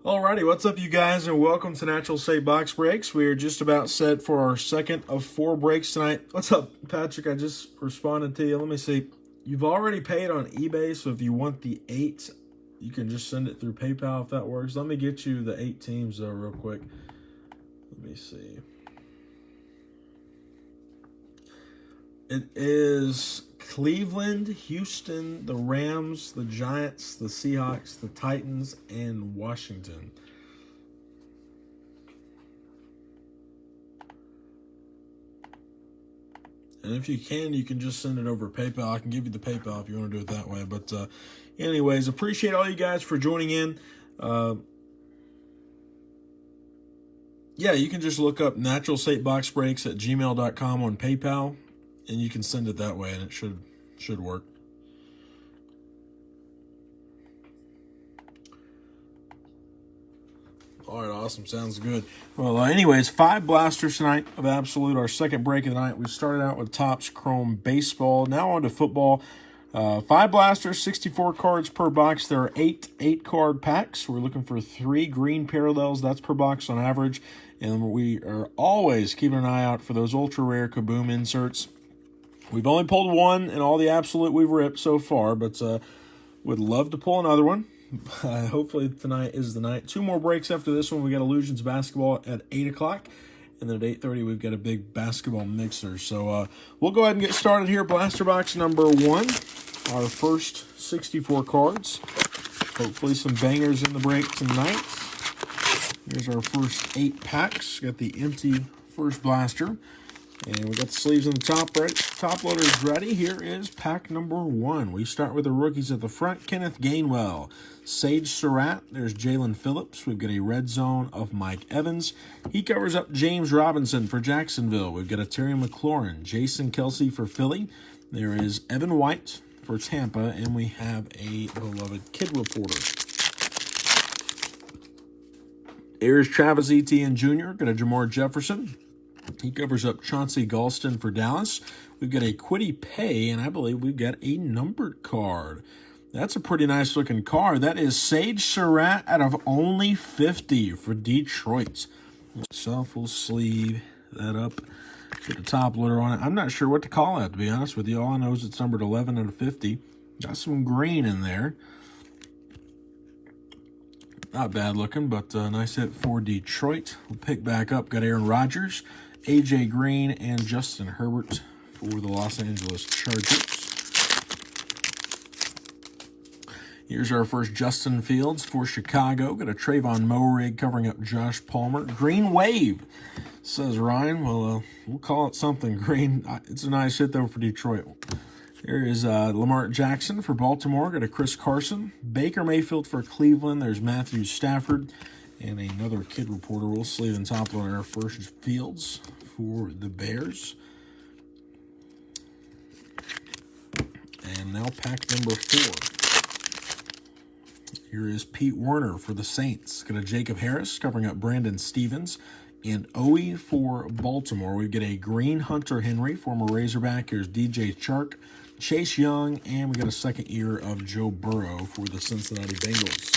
Alrighty, what's up you guys, and welcome to Natural State Box Breaks. We are just about set for our second of 4 breaks tonight. What's up, Patrick? I just responded to you. Let me see. You've already paid on eBay, so if you want the 8, you can just send it through PayPal if that works. Let me get you the 8 teams though real quick. Let me see. It is Cleveland, Houston, the Rams, the Giants, the Seahawks, the Titans, and Washington. And if you can just send it over PayPal. I can give you the PayPal if you want to do it that way. But anyways, appreciate all you guys for joining in. Yeah, you can just look up Natural State Box Breaks at gmail.com on PayPal. And you can send it that way, and it should work. All right, awesome. Sounds good. Well, anyways, 5 blasters tonight of Absolute, our second break of the night. We started out with Topps Chrome Baseball. Now on to football. 5 blasters, 64 cards per box. There are 8 8-card packs. We're looking for 3 green parallels. That's per box on average. And we are always keeping an eye out for those ultra-rare Kaboom inserts. We've only pulled 1 in all the Absolute we've ripped so far, but would love to pull another one. Hopefully tonight is the night. 2 more breaks after this one. We got Illusions basketball at 8 o'clock, and then at 8:30 we've got a big basketball mixer. So we'll go ahead and get started here. Blaster box number 1, our first 64 cards. Hopefully some bangers in the break tonight. Here's our first 8 packs. Got the empty first blaster. And we got the sleeves on the top right. Top loader is ready. Here is pack number 1. We start with the rookies at the front. Kenneth Gainwell, Sage Surratt. There's Jalen Phillips. We've got a red zone of Mike Evans. He covers up James Robinson for Jacksonville. We've got a Terry McLaurin, Jason Kelsey for Philly. There is Evan White for Tampa. And we have a beloved kid reporter. Here's Travis Etienne Jr. Got a Jamar Jefferson. He covers up Chauncey Galston for Dallas. We've got a Kwity Paye, and I believe we've got a numbered card. That's a pretty nice looking card. That is Sage Surratt out of only 50 for Detroit. So we'll sleeve that up. Get the top loader on it. I'm not sure what to call that, to be honest with you. All I know is it's numbered 11 out of 50. Got some green in there. Not bad looking, but a nice hit for Detroit. We'll pick back up. Got Aaron Rodgers, A.J. Green, and Justin Herbert for the Los Angeles Chargers. Here's our first Justin Fields for Chicago. Got a Trayvon Moehrig covering up Josh Palmer. Green Wave, says Ryan. Well, we'll call it something green. It's a nice hit, though, for Detroit. There is Lamar Jackson for Baltimore. Got a Chris Carson. Baker Mayfield for Cleveland. There's Matthew Stafford. And another kid reporter. We'll sleeve and top load our first Fields for the Bears. And now pack number 4. Here is Pete Werner for the Saints. Got a Jacob Harris covering up Brandon Stevens. And Owie for Baltimore. We've got a green Hunter Henry, former Razorback. Here's DJ Chark, Chase Young, and we got a second year of Joe Burrow for the Cincinnati Bengals.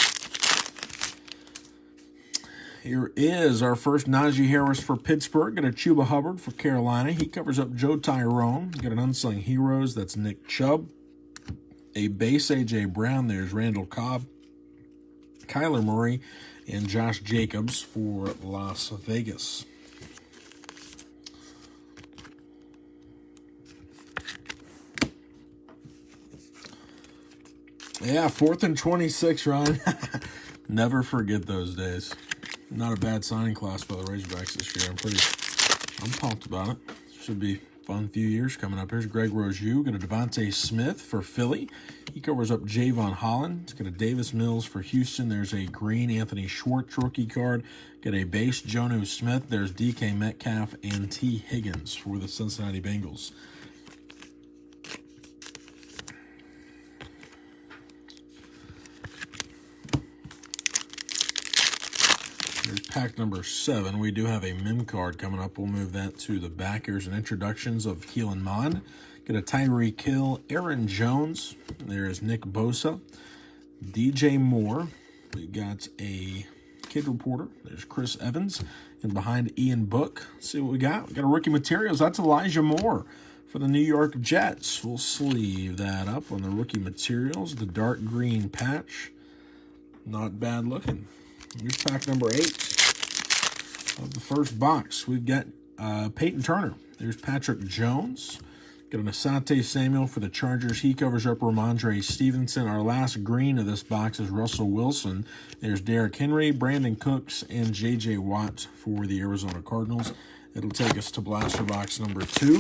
Here is our first Najee Harris for Pittsburgh. Got a Chuba Hubbard for Carolina. He covers up Joe Tyrone. Got an Unsung Heroes. That's Nick Chubb. A base A.J. Brown. There's Randall Cobb, Kyler Murray, and Josh Jacobs for Las Vegas. Yeah, 4th and 26, Ryan. Never forget those days. Not a bad signing class by the Razorbacks this year. I'm pumped about it. Should be a fun few years coming up. Here's Greg Rozier. Got a Devontae Smith for Philly. He covers up Javon Holland. Got a Davis Mills for Houston. There's a green Anthony Schwartz rookie card. Got a base Jonnu Smith. There's DK Metcalf and T. Higgins for the Cincinnati Bengals. Here's pack number 7. We do have a mem card coming up. We'll move that to the back. Here's an introductions of Keelan Mond. Got a Tyreek Hill, Aaron Jones. There's Nick Bosa, DJ Moore. We got a Kid Reporter. There's Chris Evans. And behind Ian Book, let's see what we got. We got a rookie materials. That's Elijah Moore for the New York Jets. We'll sleeve that up on the rookie materials. The dark green patch. Not bad looking. Here's pack number 8 of the first box. We've got Peyton Turner. There's Patrick Jones. Got an Asante Samuel for the Chargers. He covers up Ramondre Stevenson. Our last green of this box is Russell Wilson. There's Derrick Henry, Brandon Cooks, and J.J. Watt for the Arizona Cardinals. It'll take us to blaster box number 2.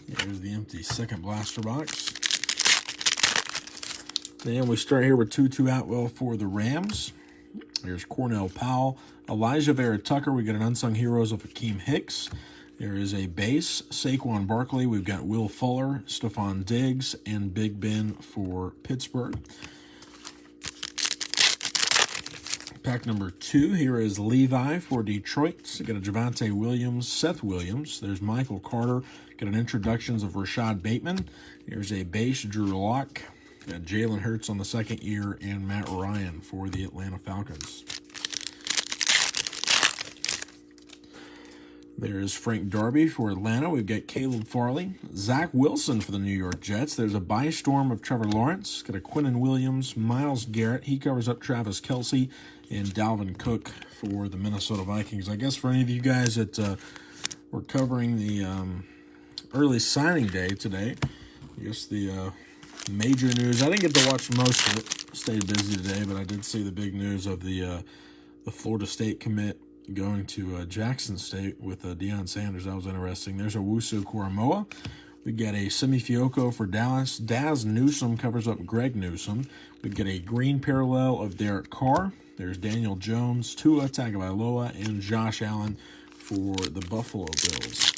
There's the empty second blaster box. And we start here with Tutu Atwell for the Rams. There's Cornell Powell, Elijah Vera Tucker. We got an Unsung Heroes of Akeem Hicks. There is a base, Saquon Barkley. We've got Will Fuller, Stephon Diggs, and Big Ben for Pittsburgh. Pack number 2, here is Levi for Detroit. We got a Javonte Williams, Seth Williams. There's Michael Carter. Got an introductions of Rashad Bateman. Here's a base, Drew Lock. Got Jalen Hurts on the second year and Matt Ryan for the Atlanta Falcons. There's Frank Darby for Atlanta. We've got Caleb Farley. Zach Wilson for the New York Jets. There's a buy storm of Trevor Lawrence. Got a Quinnen Williams, Myles Garrett. He covers up Travis Kelce and Dalvin Cook for the Minnesota Vikings. I guess for any of you guys that were covering the early signing day today, I guess the major news. I didn't get to watch most of it. Stayed busy today, but I did see the big news of the Florida State commit going to Jackson State with Deion Sanders. That was interesting. There's a Wusu Koromoa. We got a Simi Fioco for Dallas. Daz Newsome covers up Greg Newsome. We get a green parallel of Derek Carr. There's Daniel Jones, Tua Tagovailoa, and Josh Allen for the Buffalo Bills.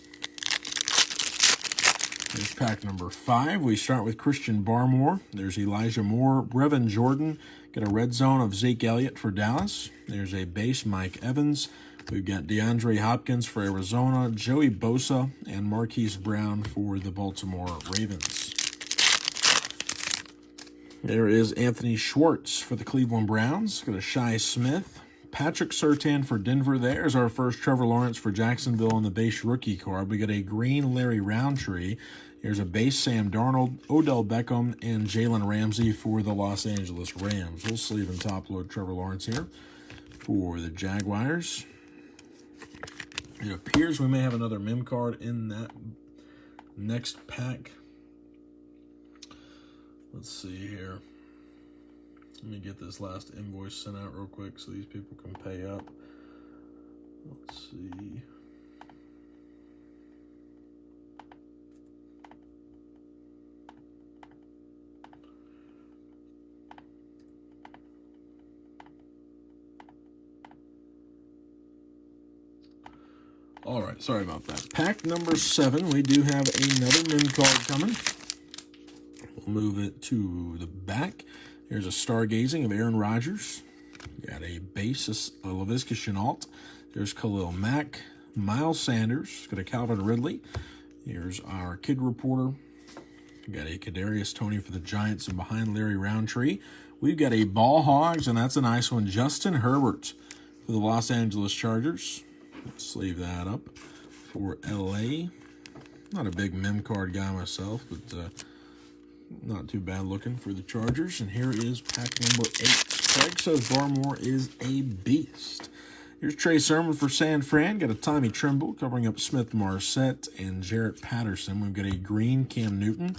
Here's pack number 5. We start with Christian Barmore. There's Elijah Moore, Brevin Jordan. Got a red zone of Zeke Elliott for Dallas. There's a base Mike Evans. We've got DeAndre Hopkins for Arizona, Joey Bosa, and Marquise Brown for the Baltimore Ravens. There is Anthony Schwartz for the Cleveland Browns. Got a Shai Smith. Patrick Surtain for Denver. There's our first Trevor Lawrence for Jacksonville on the base rookie card. We got a green Larry Roundtree. Here's a base Sam Darnold, Odell Beckham, and Jalen Ramsey for the Los Angeles Rams. We'll sleeve and top load Trevor Lawrence here for the Jaguars. It appears we may have another mem card in that next pack. Let's see here. Let me get this last invoice sent out real quick so these people can pay up. Let's see. All right, sorry about that. Pack number 7, we do have another mem card coming. We'll move it to the back. Here's a stargazing of Aaron Rodgers. Got a basis of Laviska Shenault. There's Khalil Mack, Miles Sanders. Got a Calvin Ridley. Here's our Kid Reporter. Got a Kadarius Toney for the Giants, and behind Larry Roundtree, we've got a Ball Hogs, and that's a nice one. Justin Herbert for the Los Angeles Chargers. Let's sleeve that up for LA. Not a big mem card guy myself, but not too bad looking for the Chargers. And here is pack number 8. Craig says Barmore is a beast. Here's Trey Sermon for San Fran. Got a Tommy Tremble covering up Smith Marset and Jarrett Patterson. We've got a green Cam Newton.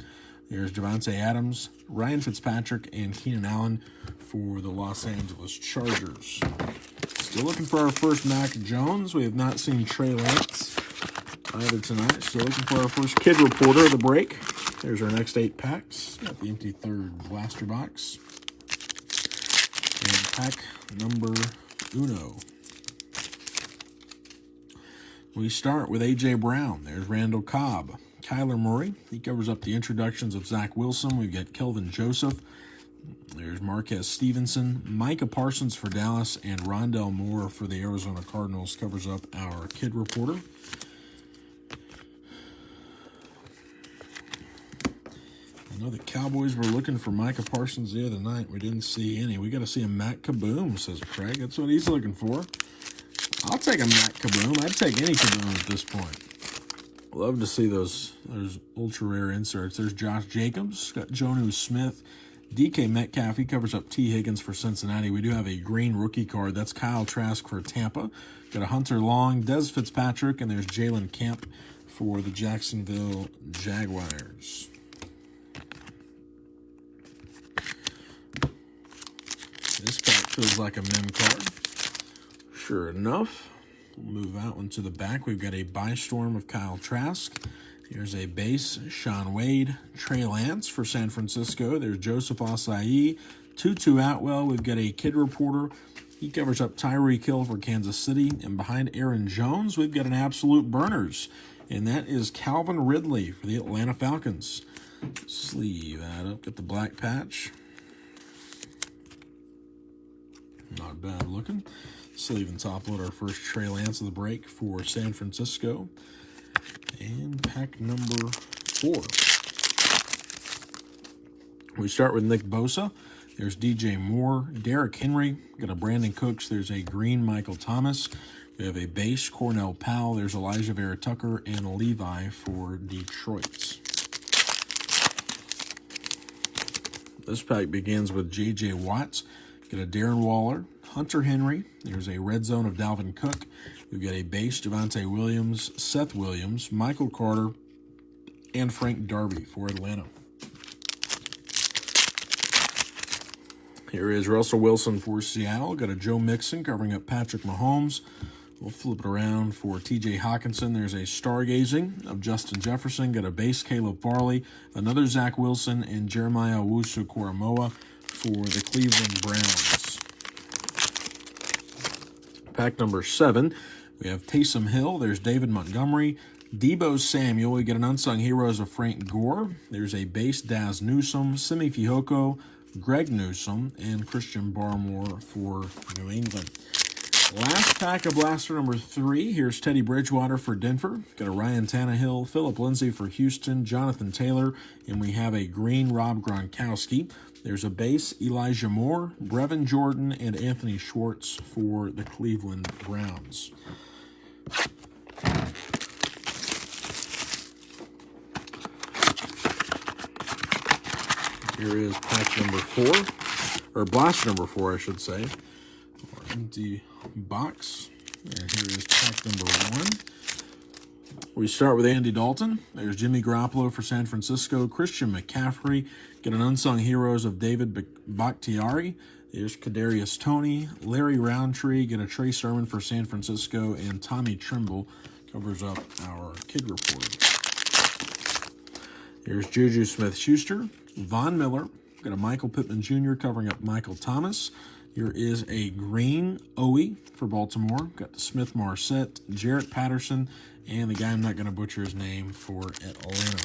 There's Devontae Adams, Ryan Fitzpatrick, and Keenan Allen for the Los Angeles Chargers. Still looking for our first Mac Jones. We have not seen Trey Lance either tonight. Still looking for our first Kid Reporter of the break. There's our next 8 packs. Got the empty third blaster box. And pack number uno. We start with A.J. Brown. There's Randall Cobb. Kyler Murray. He covers up the introductions of Zach Wilson. We've got Kelvin Joseph. There's Marquez Stevenson. Micah Parsons for Dallas. And Rondell Moore for the Arizona Cardinals covers up our Kid Reporter. Well, the Cowboys were looking for Micah Parsons the other night. We didn't see any. We got to see a Matt Kaboom, says Craig. That's what he's looking for. I'll take a Matt Kaboom. I'd take any Kaboom at this point. Love to see those ultra rare inserts. There's Josh Jacobs, got Jonnu Smith, DK Metcalf. He covers up T. Higgins for Cincinnati. We do have a green rookie card. That's Kyle Trask for Tampa. Got a Hunter Long, Des Fitzpatrick, and there's Jalen Camp for the Jacksonville Jaguars. This pack feels like a mem card. Sure enough, we'll move that one to the back. We've got a Bystorm of Kyle Trask. Here's a base, Sean Wade, Trey Lance for San Francisco. There's Joseph Ossai, Tutu Atwell. We've got a Kid Reporter. He covers up Tyreek Hill for Kansas City. And behind Aaron Jones, we've got an absolute burners. And that is Calvin Ridley for the Atlanta Falcons. Sleeve that up, get the black patch. Not bad looking. Sleeve and top load our first Trey Lance of the break for San Francisco. And pack number 4. We start with Nick Bosa. There's DJ Moore, Derrick Henry. Got a Brandon Cooks. There's a green Michael Thomas. We have a base Cornell Powell. There's Elijah Vera Tucker and Levi for Detroit. This pack begins with J.J. Watts. Got a Darren Waller, Hunter Henry. There's a red zone of Dalvin Cook. We've got a base Javonte Williams, Seth Williams, Michael Carter, and Frank Darby for Atlanta. Here is Russell Wilson for Seattle. Got a Joe Mixon covering up Patrick Mahomes. We'll flip it around for T.J. Hawkinson. There's a Stargazing of Justin Jefferson. Got a base Caleb Farley, another Zach Wilson, and Jeremiah Owusu-Koramoah for the Cleveland Browns. Pack number 7, we have Taysom Hill. There's David Montgomery, Deebo Samuel. We get an Unsung Heroes of Frank Gore. There's a base Daz Newsome, Simi Fehoko, Greg Newsome, and Christian Barmore for New England. Last pack of blaster number 3. Here's Teddy Bridgewater for Denver. Got a Ryan Tannehill, Phillip Lindsay for Houston, Jonathan Taylor, and we have a green Rob Gronkowski. There's a base Elijah Moore, Brevin Jordan, and Anthony Schwartz for the Cleveland Browns. Here is pack number 4, or blaster number 4, I should say. Our empty box. And here is pack number 1. We start with Andy Dalton. There's Jimmy Garoppolo for San Francisco, Christian McCaffrey. Get an Unsung Heroes of David Bakhtiari. There's Kadarius Toney, Larry Roundtree. Get a Trey Sermon for San Francisco, and Tommy Trimble covers up our Kid Reporter. Here's Juju Smith-Schuster, Von Miller. Got a Michael Pittman Jr. covering up Michael Thomas. Here is a green Owie for Baltimore. Got the Smith Marset, Jarrett Patterson, and the guy I'm not going to butcher his name for Atlanta.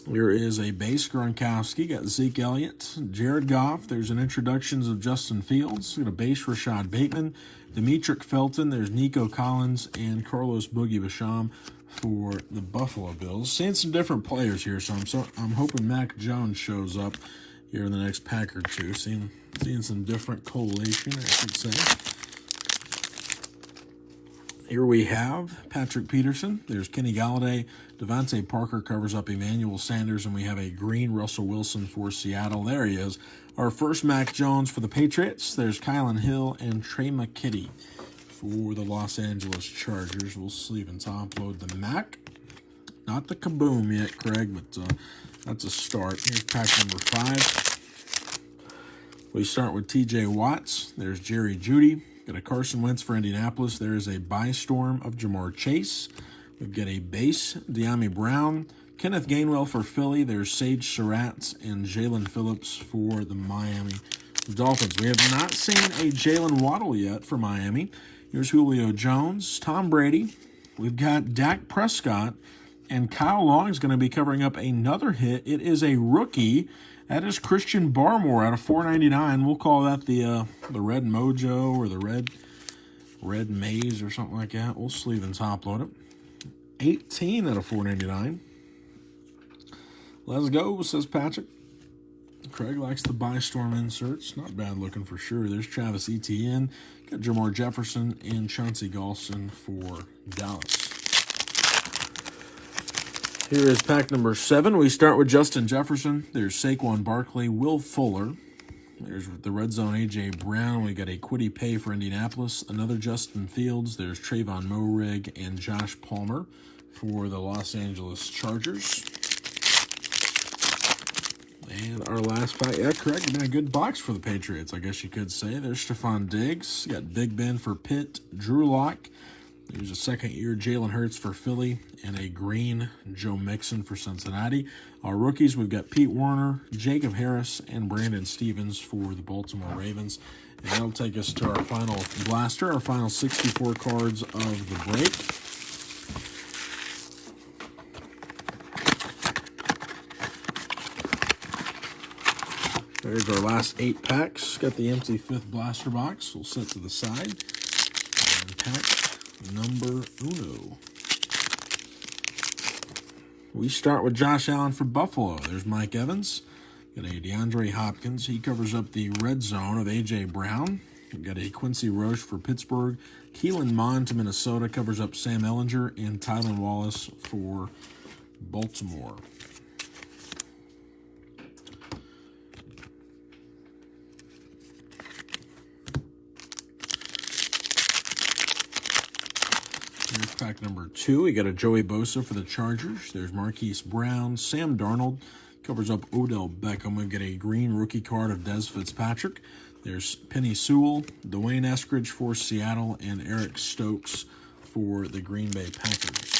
Here is a base Gronkowski. Got Zeke Elliott, Jared Goff. There's an introductions of Justin Fields. Got a base Rashad Bateman, Demetric Felton. There's Nico Collins and Carlos Boogie Basham for the Buffalo Bills. Seeing some different players here, so I'm hoping Mac Jones shows up here in the next pack or two. Seeing some different collation, I should say. Here we have Patrick Peterson. There's Kenny Galladay. Devontae Parker covers up Emmanuel Sanders, and we have a green Russell Wilson for Seattle. There he is. Our first Mac Jones for the Patriots. There's Kylan Hill and Trey McKitty for the Los Angeles Chargers. We'll sleeve and top load the Mac. Not the Kaboom yet, Craig, but that's a start. Here's pack number 5. We start with T.J. Watts. There's Jerry Jeudy. Got a Carson Wentz for Indianapolis. There is a Bystorm of Jamar Chase. We've got a base De'Ami Brown. Kenneth Gainwell for Philly. There's Sage Surratt and Jalen Phillips for the Miami Dolphins. We have not seen a Jalen Waddle yet for Miami. Here's Julio Jones, Tom Brady. We've got Dak Prescott, and Kyle Long is going to be covering up another hit. It is a rookie. That is Christian Barmore out of $4.99. We'll call that the Red Mojo or the Red Maze or something like that. We'll sleeve and top load it. 18 out of $4.99. Let's go, says Patrick. Craig likes the buy storm inserts. Not bad looking for sure. There's Travis Etienne. Got Jamar Jefferson and Chauncey Golston for Dallas. Here is pack number 7. We start with Justin Jefferson. There's Saquon Barkley, Will Fuller. There's the Red Zone, A.J. Brown. We got a Kwity Paye for Indianapolis. Another Justin Fields. There's Trayvon Moehrig and Josh Palmer for the Los Angeles Chargers. And our last pack, yeah, correct. Been a good box for the Patriots, I guess you could say. There's Stephon Diggs. Got Big Ben for Pitt. Drew Lock. There's a second-year Jalen Hurts for Philly and a green Joe Mixon for Cincinnati. Our rookies, we've got Pete Werner, Jacob Harris, and Brandon Stevens for the Baltimore Ravens. And that'll take us to our final blaster, our final 64 cards of the break. There's our last 8 packs. Got the empty 5th blaster box. We'll set to the side. And pack number uno. We start with Josh Allen for Buffalo. There's Mike Evans. Got a DeAndre Hopkins. He covers up the red zone of A.J. Brown. We've got a Quincy Roche for Pittsburgh. Keelan Mond to Minnesota covers up Sam Ehlinger. And Tylan Wallace for Baltimore. Here's pack number 2. We got a Joey Bosa for the Chargers. There's Marquise Brown. Sam Darnold covers up Odell Beckham. We've got a green rookie card of Des Fitzpatrick. There's Penny Sewell, Dwayne Eskridge for Seattle, and Eric Stokes for the Green Bay Packers.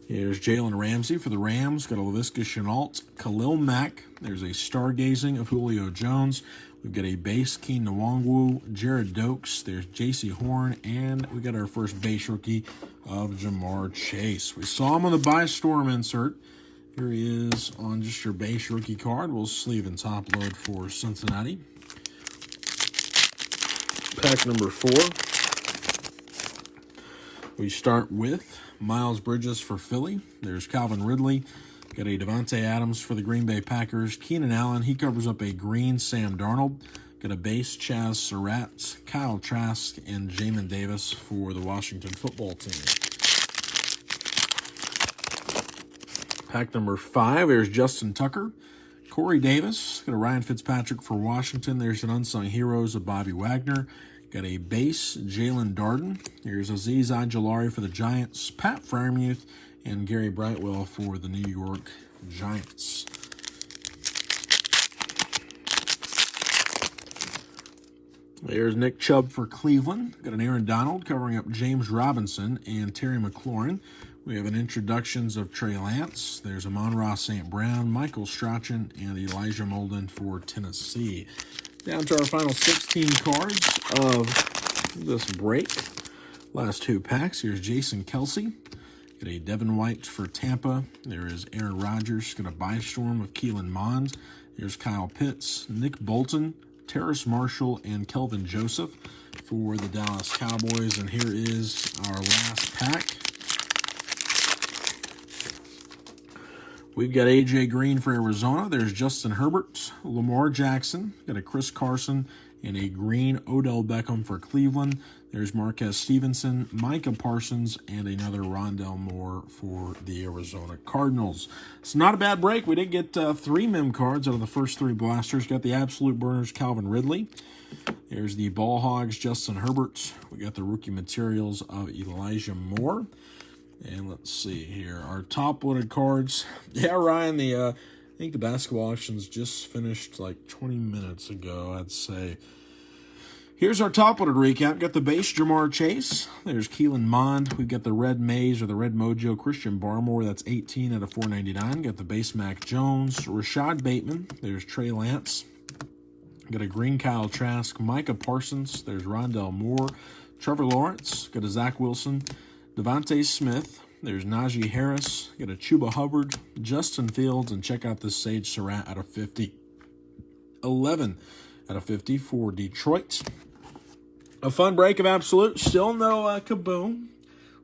Here's Jalen Ramsey for the Rams. Got a Laviska Shenault, Khalil Mack. There's a Stargazing of Julio Jones. We've got a base Keen Nwangwu, Jared Dokes. There's J.C. Horn, and we got our first base rookie of Jamar Chase. We saw him on the buy storm insert. Here he is on just your base rookie card. We'll sleeve and top load for Cincinnati. Pack number 4. We start with Miles Bridges for Philly. There's Calvin Ridley. Got a Devontae Adams for the Green Bay Packers. Keenan Allen, he covers up a green Sam Darnold. Got a base Chaz Surratt, Kyle Trask, and Jamin Davis for the Washington football team. Pack number 5, there's Justin Tucker. Corey Davis, got a Ryan Fitzpatrick for Washington. There's an Unsung Heroes of Bobby Wagner. Got a base Jalen Darden. Here's Azeez Ojulari for the Giants. Pat Freiermuth and Gary Brightwell for the New York Giants. There's Nick Chubb for Cleveland. Got an Aaron Donald covering up James Robinson and Terry McLaurin. We have an introductions of Trey Lance. There's Amon-Ra St. Brown, Michael Strachan, and Elijah Molden for Tennessee. Down to our final 16 cards of this break. Last 2 packs. Here's Jason Kelsey. Got a Devin White for Tampa. There is Aaron Rodgers. Got a buy storm of Keelan Mond. There's Kyle Pitts, Nick Bolton, Terrace Marshall, and Kelvin Joseph for the Dallas Cowboys. And here is our last pack. We've got A.J. Green for Arizona. There's Justin Herbert, Lamar Jackson. Got a Chris Carson and a green Odell Beckham for Cleveland. There's Marquez Stevenson, Micah Parsons, and another Rondell Moore for the Arizona Cardinals. It's not a bad break. We did get 3 mem cards out of the first 3 blasters. Got the Absolute Burners, Calvin Ridley. There's the Ball Hogs, Justin Herbert. We got the rookie materials of Elijah Moore. And let's see here. Our top-loaded cards. Yeah, Ryan, I think the basketball auctions just finished like 20 minutes ago, I'd say. Here's our top-loaded recap. Got the base Jamar Chase. There's Keelan Mond. We've got the Red Maze or the Red Mojo Christian Barmore. That's 18 out of 499. Got the base Mac Jones. Rashad Bateman. There's Trey Lance. Got a green Kyle Trask. Micah Parsons. There's Rondell Moore. Trevor Lawrence. Got a Zach Wilson. Devontae Smith. There's Najee Harris. Got a Chuba Hubbard. Justin Fields. And check out this Sage Surratt out of 50. 11 out of 50 for Detroit. A fun break of Absolute. Still no Kaboom.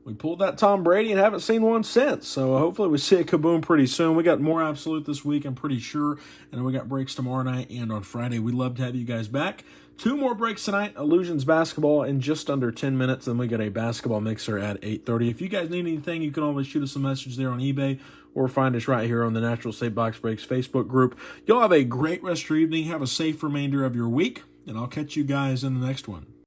we pulled that Tom Brady and haven't seen one since. So hopefully we see a kaboom pretty soon. We got more Absolute this week, I'm pretty sure. And then we got breaks tomorrow night and on Friday. We'd love to have you guys back. 2 more breaks tonight. Illusions basketball in just under 10 minutes. Then we got a basketball mixer at 8:30. If you guys need anything, you can always shoot us a message there on eBay or find us right here on the Natural State Box Breaks Facebook group. Y'all have a great rest of your evening. Have a safe remainder of your week, and I'll catch you guys in the next one.